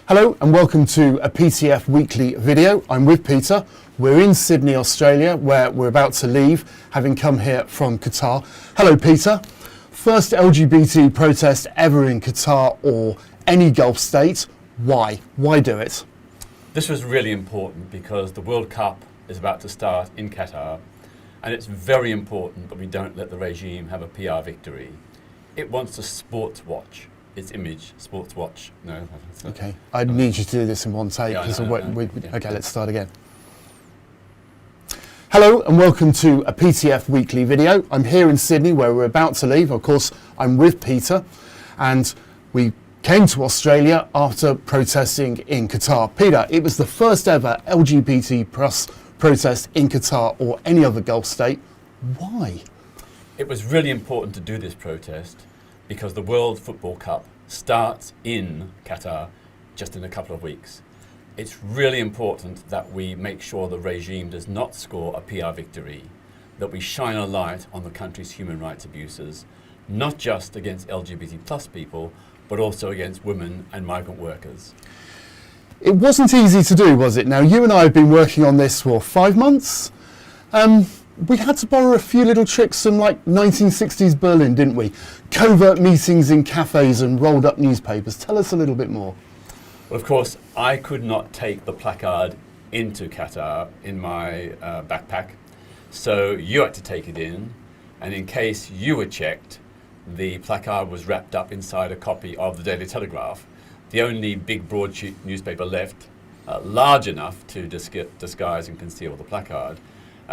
Hello and welcome to a PTF weekly video. I'm with Peter. We're in Sydney, Australia, where we're about to leave, having come here from Qatar. Hello, Peter. First LGBT protest ever in Qatar or any Gulf state. Why? Why do it? This was really important because the World Cup is about to start in Qatar, and it's very important that we don't let the regime have a PR victory. It wants to sports watch its image. Sports watch. No. Okay, I need you to do this in one take. Yeah, Okay, let's start again. Hello and welcome to a PTF weekly video. I'm here in Sydney where we're about to leave. Of course, I'm with Peter, and we came to Australia after protesting in Qatar. Peter, it was the first ever LGBT plus protest in Qatar or any other Gulf state. Why? It was really important to do this protest because the World Football Cup starts in Qatar just in a couple of weeks. It's really important that we make sure the regime does not score a PR victory, that we shine a light on the country's human rights abuses, not just against LGBT plus people, but also against women and migrant workers. It wasn't easy to do, was it? Now, you and I have been working on this for 5 months. We had to borrow a few little tricks from like 1960s Berlin, didn't we? Covert meetings in cafes and rolled up newspapers. Tell us a little bit more. Well, of course, I could not take the placard into Qatar in my backpack, so you had to take it in, and in case you were checked, the placard was wrapped up inside a copy of the Daily Telegraph, the only big broadsheet newspaper left, large enough to disguise and conceal the placard.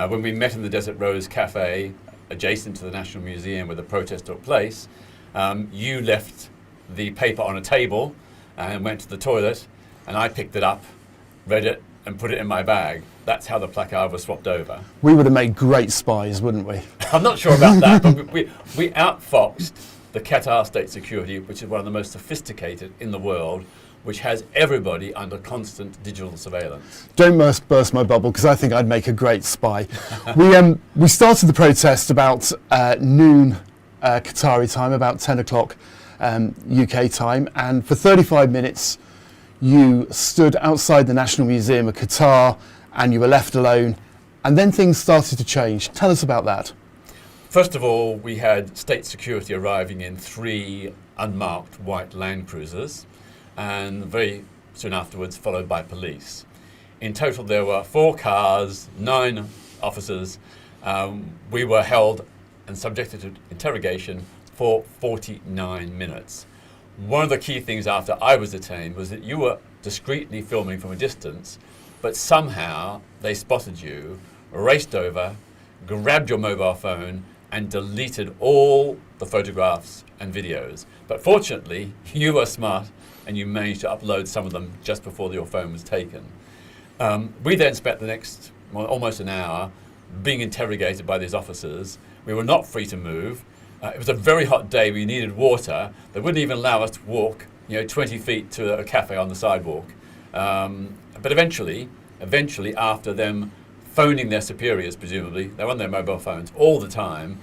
When we met in the Desert Rose Cafe, adjacent to the National Museum where the protest took place, you left the paper on a table and went to the toilet, and I picked it up, read it, and put it in my bag. That's how the placard was swapped over. We would have made great spies, wouldn't we? I'm not sure about that, but we outfoxed the Qatar state security, which is one of the most sophisticated in the world, which has everybody under constant digital surveillance. Don't burst my bubble, because I think I'd make a great spy. We started the protest about noon Qatari time, about 10 o'clock UK time, and for 35 minutes you stood outside the National Museum of Qatar and you were left alone, and then things started to change. Tell us about that. First of all, we had state security arriving in 3 unmarked white Land Cruisers, and very soon afterwards followed by police. In total there were 4 cars, 9 officers. We were held and subjected to interrogation for 49 minutes. One of the key things after I was detained was that you were discreetly filming from a distance, but somehow they spotted you, raced over, grabbed your mobile phone and deleted all the photographs and videos. But fortunately, you were smart and you managed to upload some of them just before your phone was taken. We then spent the next almost an hour being interrogated by these officers. We were not free to move. It was a very hot day. We needed water. They wouldn't even allow us to walk 20 feet to a cafe on the sidewalk. But eventually, after them phoning their superiors, presumably, they're on their mobile phones all the time,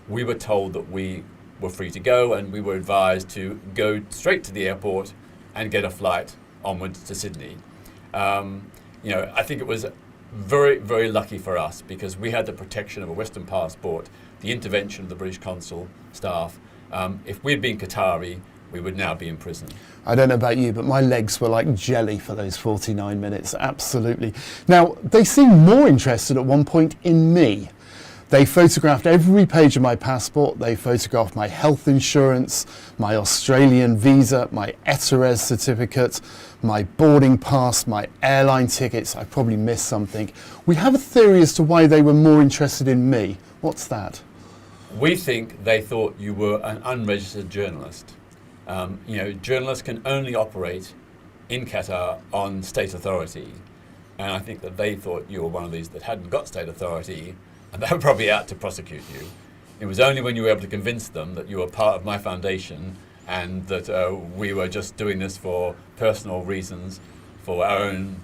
we were told that we were free to go, and we were advised to go straight to the airport and get a flight onwards to Sydney. I think it was very, very lucky for us because we had the protection of a Western passport, the intervention of the British consul staff. If we'd been Qatari, we would now be in prison. I don't know about you, but my legs were like jelly for those 49 minutes, absolutely. Now, they seemed more interested at one point in me. They photographed every page of my passport. They photographed my health insurance, my Australian visa, my ETIRES certificate, my boarding pass, my airline tickets. I probably missed something. We have a theory as to why they were more interested in me. What's that? We think they thought you were an unregistered journalist. Journalists can only operate in Qatar on state authority. And I think that they thought you were one of these that hadn't got state authority, and they were probably out to prosecute you. It was only when you were able to convince them that you were part of my foundation and that we were just doing this for personal reasons, for our own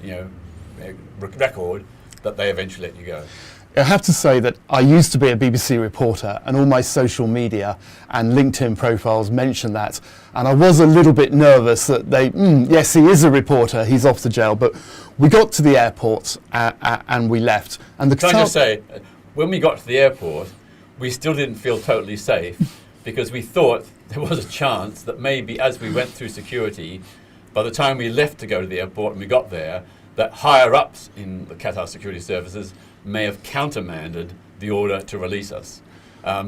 record, that they eventually let you go. I have to say that I used to be a BBC reporter, and all my social media and LinkedIn profiles mention that. And I was a little bit nervous that yes, he is a reporter, he's off to jail. But we got to the airport and we left. And Can I just say, when we got to the airport, we still didn't feel totally safe because we thought there was a chance that maybe as we went through security, by the time we left to go to the airport and we got there, that higher ups in the Qatar security services may have countermanded the order to release us.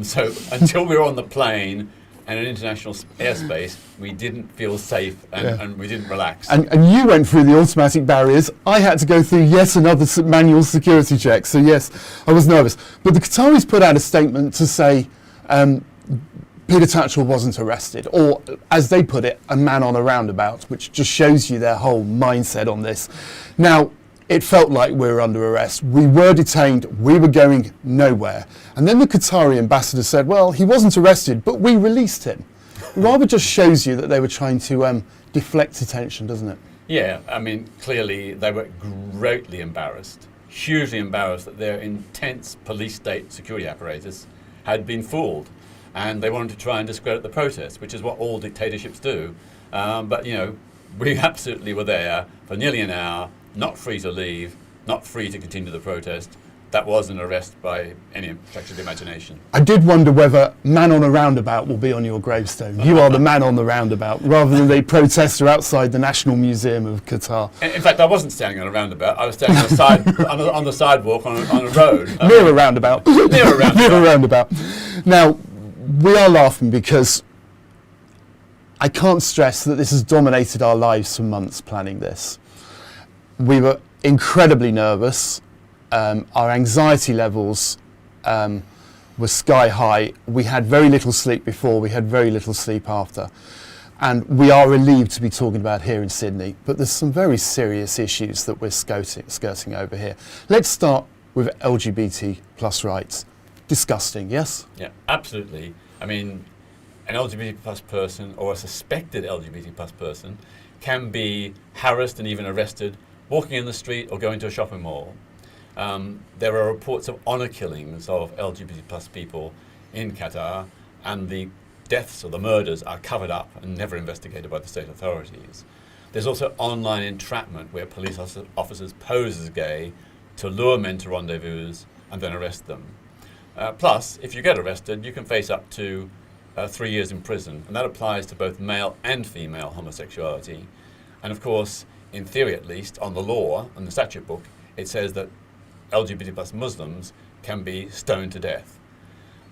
So until we were on the plane and in international airspace, we didn't feel safe and we didn't relax. And you went through the automatic barriers. I had to go through yet another manual security check. So yes, I was nervous. But the Qataris put out a statement to say Peter Tatchell wasn't arrested, or as they put it, a man on a roundabout, which just shows you their whole mindset on this. Now, it felt like we were under arrest. We were detained. We were going nowhere. And then the Qatari ambassador said, well, he wasn't arrested, but we released him. It rather just shows you that they were trying to deflect attention, doesn't it? Yeah, I mean, clearly they were greatly embarrassed, hugely embarrassed that their intense police state security apparatus had been fooled. And they wanted to try and discredit the protest, which is what all dictatorships do. But, you know, we absolutely were there for nearly an hour, not free to leave, not free to continue the protest. That was an arrest by any stretch of the imagination. I did wonder whether man on a roundabout will be on your gravestone. You are the man on the roundabout, rather than the protester outside the National Museum of Qatar. In fact, I wasn't standing on a roundabout. I was standing on the side, on the sidewalk on a road. Near a roundabout. Near a roundabout. Near a roundabout. Now, we are laughing because I can't stress that this has dominated our lives for months planning this. We were incredibly nervous. Our anxiety levels were sky high. We had very little sleep before, we had very little sleep after. And we are relieved to be talking about here in Sydney, but there's some very serious issues that we're skirting over here. Let's start with LGBT plus rights. Disgusting, yes? Yeah, absolutely. I mean, an LGBT plus person or a suspected LGBT plus person can be harassed and even arrested walking in the street or going to a shopping mall. There are reports of honour killings of LGBT plus people in Qatar, and the deaths or the murders are covered up and never investigated by the state authorities. There's also online entrapment where police officers pose as gay to lure men to rendezvous and then arrest them. Plus, if you get arrested, you can face up to 3 years in prison, and that applies to both male and female homosexuality. And of course, in theory at least, on the law, on the statute book, it says that LGBT plus Muslims can be stoned to death.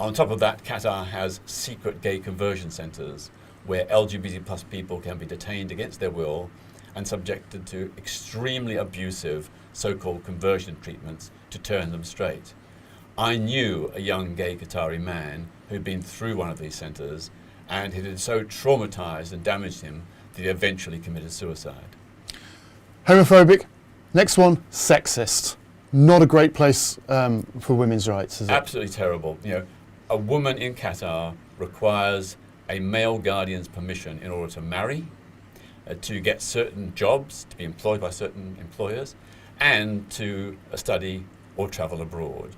On top of that, Qatar has secret gay conversion centres where LGBT plus people can be detained against their will and subjected to extremely abusive so-called conversion treatments to turn them straight. I knew a young gay Qatari man who'd been through one of these centres, and it had so traumatised and damaged him that he eventually committed suicide. Homophobic. Next one, sexist. Not a great place for women's rights, is it? Absolutely terrible. You know, a woman in Qatar requires a male guardian's permission in order to marry, to get certain jobs, to be employed by certain employers, and to study or travel abroad.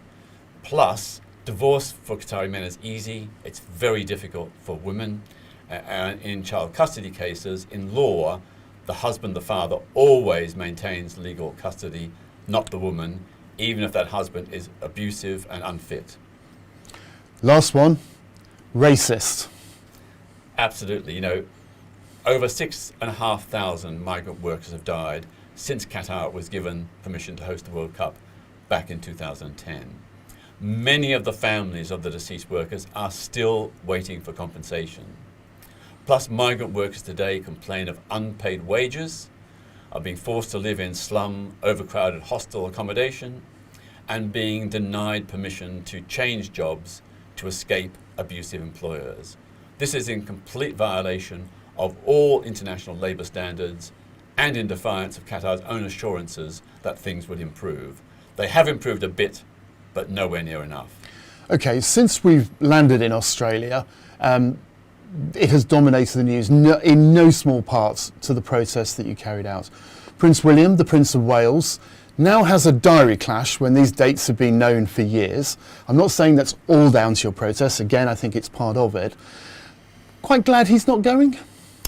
Plus, divorce for Qatari men is easy. It's very difficult for women. And in child custody cases, in law, the husband, the father, always maintains legal custody, not the woman, even if that husband is abusive and unfit. Last one, racist. Absolutely. You know, over 6,500 migrant workers have died since Qatar was given permission to host the World Cup back in 2010. Many of the families of the deceased workers are still waiting for compensation. Plus, migrant workers today complain of unpaid wages, are being forced to live in slum, overcrowded hostel accommodation, and being denied permission to change jobs to escape abusive employers. This is in complete violation of all international labour standards and in defiance of Qatar's own assurances that things would improve. They have improved a bit, but nowhere near enough. Okay, since we've landed in Australia, it has dominated the news, in no small part to the protest that you carried out. Prince William, the Prince of Wales, now has a diary clash when these dates have been known for years. I'm not saying that's all down to your protest. Again, I think it's part of it. Quite glad he's not going?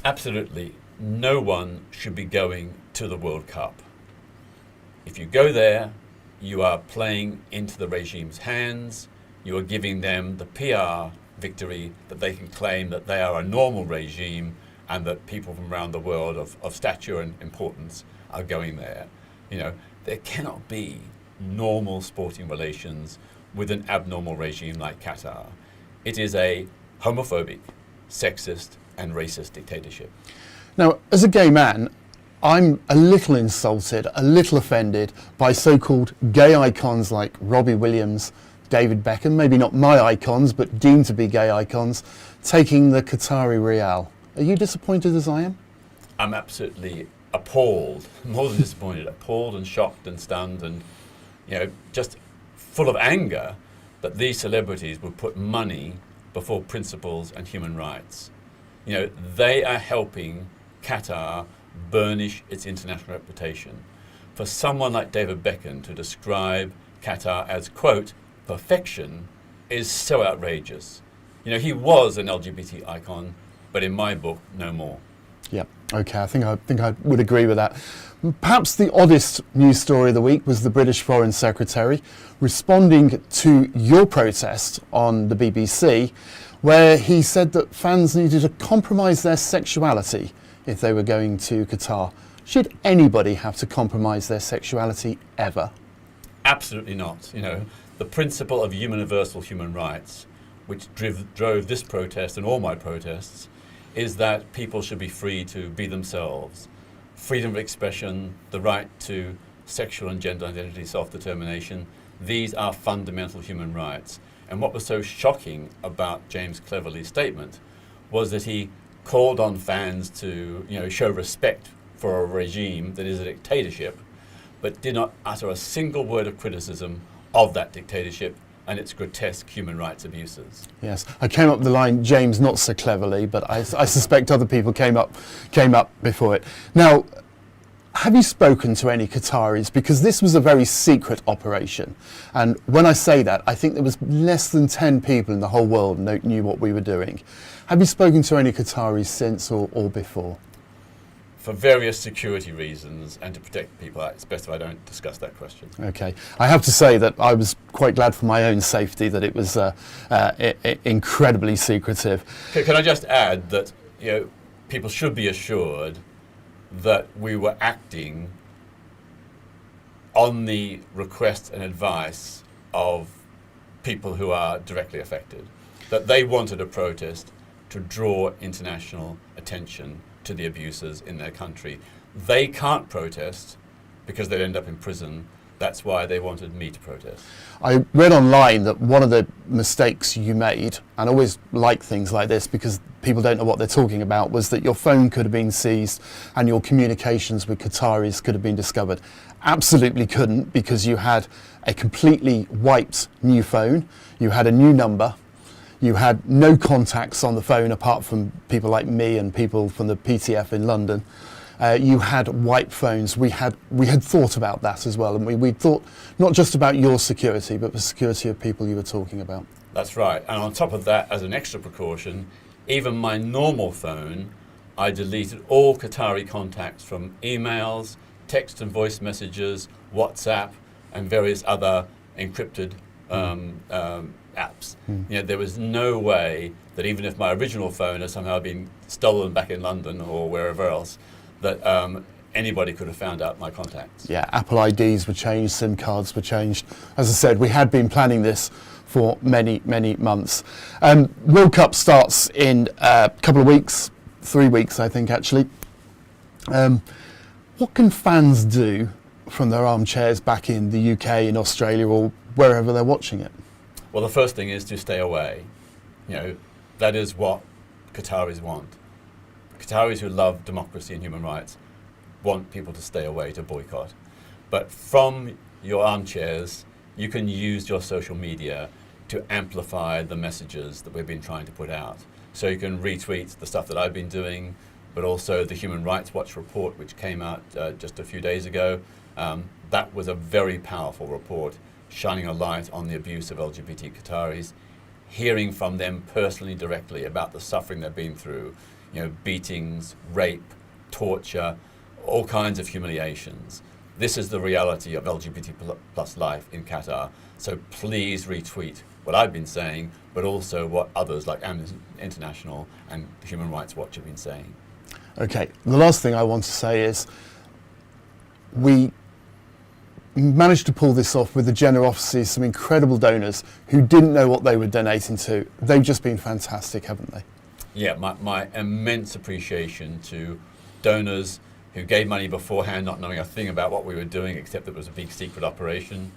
Absolutely. No one should be going to the World Cup. If you go there, you are playing into the regime's hands. You are giving them the PR victory that they can claim that they are a normal regime and that people from around the world of stature and importance are going there. You know, there cannot be normal sporting relations with an abnormal regime like Qatar. It is a homophobic, sexist and racist dictatorship. Now, as a gay man, I'm a little insulted, a little offended by so-called gay icons like Robbie Williams, David Beckham, maybe not my icons, but deemed to be gay icons, taking the Qatari Real. Are you disappointed as I am? I'm absolutely appalled, more than disappointed, appalled and shocked and stunned and, you know, just full of anger that these celebrities would put money before principles and human rights. You know, they are helping Qatar burnish its international reputation. For someone like David Beckham to describe Qatar as, quote, perfection is so outrageous. You know, he was an LGBT icon, but in my book, no more. Yeah, okay, I think I would agree with that. Perhaps the oddest news story of the week was the British Foreign Secretary responding to your protest on the BBC, where he said that fans needed to compromise their sexuality if they were going to Qatar. Should anybody have to compromise their sexuality ever? Absolutely not. You know, the principle of universal human rights, which drove this protest and all my protests, is that people should be free to be themselves. Freedom of expression, the right to sexual and gender identity self-determination, these are fundamental human rights. And what was so shocking about James Cleverly's statement was that he called on fans to, you know, show respect for a regime that is a dictatorship, but did not utter a single word of criticism of that dictatorship and its grotesque human rights abuses. Yes, I came up the line, James, not so cleverly, but I suspect other people came up before it. Now, have you spoken to any Qataris? Because this was a very secret operation. And when I say that, I think there was less than 10 people in the whole world that knew what we were doing. Have you spoken to any Qataris since or before? For various security reasons and to protect people, it's best if I don't discuss that question. Okay. I have to say that I was quite glad for my own safety that it was incredibly secretive. Can I just add that, you know, people should be assured that we were acting on the request and advice of people who are directly affected, that they wanted a protest to draw international attention to the abuses in their country. They can't protest because they'd end up in prison. That's why they wanted me to protest. I read online that one of the mistakes you made, and I always like things like this because people don't know what they're talking about, was that your phone could have been seized and your communications with Qataris could have been discovered. Absolutely couldn't, because you had a completely wiped new phone, you had a new number, you had no contacts on the phone apart from people like me and people from the PTF in London. You had wiped phones. We had thought about that as well, and we thought not just about your security, but the security of people you were talking about. That's right. And on top of that, as an extra precaution, even my normal phone, I deleted all Qatari contacts from emails, text and voice messages, WhatsApp, and various other encrypted apps. You know, there was no way that even if my original phone had somehow been stolen back in London or wherever else, that anybody could have found out my contacts. Yeah, Apple IDs were changed, SIM cards were changed. As I said, we had been planning this for many, many months. World Cup starts in a couple of weeks, 3 weeks, I think, actually. What can fans do from their armchairs back in the UK, in Australia, or wherever they're watching it? Well, the first thing is to stay away. You know, that is what Qataris want. Qataris who love democracy and human rights want people to stay away, to boycott. But from your armchairs, you can use your social media to amplify the messages that we've been trying to put out. So you can retweet the stuff that I've been doing, but also the Human Rights Watch report, which came out just a few days ago. That was a very powerful report, shining a light on the abuse of LGBT Qataris, hearing from them personally, directly about the suffering they've been through, beatings, rape, torture, all kinds of humiliations. This is the reality of LGBT plus life in Qatar. So please retweet what I've been saying, but also what others like Amnesty International and Human Rights Watch have been saying. Okay, the last thing I want to say is we managed to pull this off with the generosity of some incredible donors who didn't know what they were donating to. They've just been fantastic, haven't they? Yeah, my immense appreciation to donors who gave money beforehand, not knowing a thing about what we were doing, except that it was a big secret operation,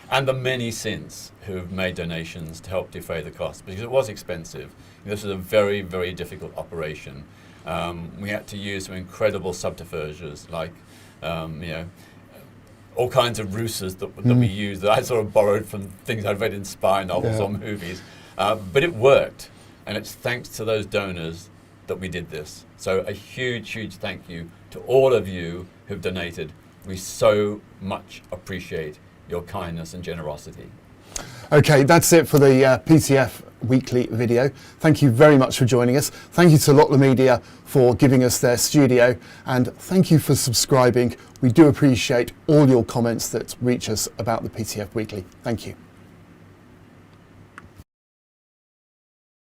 and the many since who have made donations to help defray the cost, because it was expensive. This was a very, very difficult operation. We had to use some incredible subterfuges, like all kinds of ruses that we used that I sort of borrowed from things I'd read in spy novels or movies. But it worked, and it's thanks to those donors that we did this. So a huge, huge thank you to all of you who've donated. We so much appreciate your kindness and generosity. Okay, that's it for the PTF weekly video. Thank you very much for joining us. Thank you to Lockler Media for giving us their studio, and thank you for subscribing. We do appreciate all your comments that reach us about the PTF weekly. Thank you.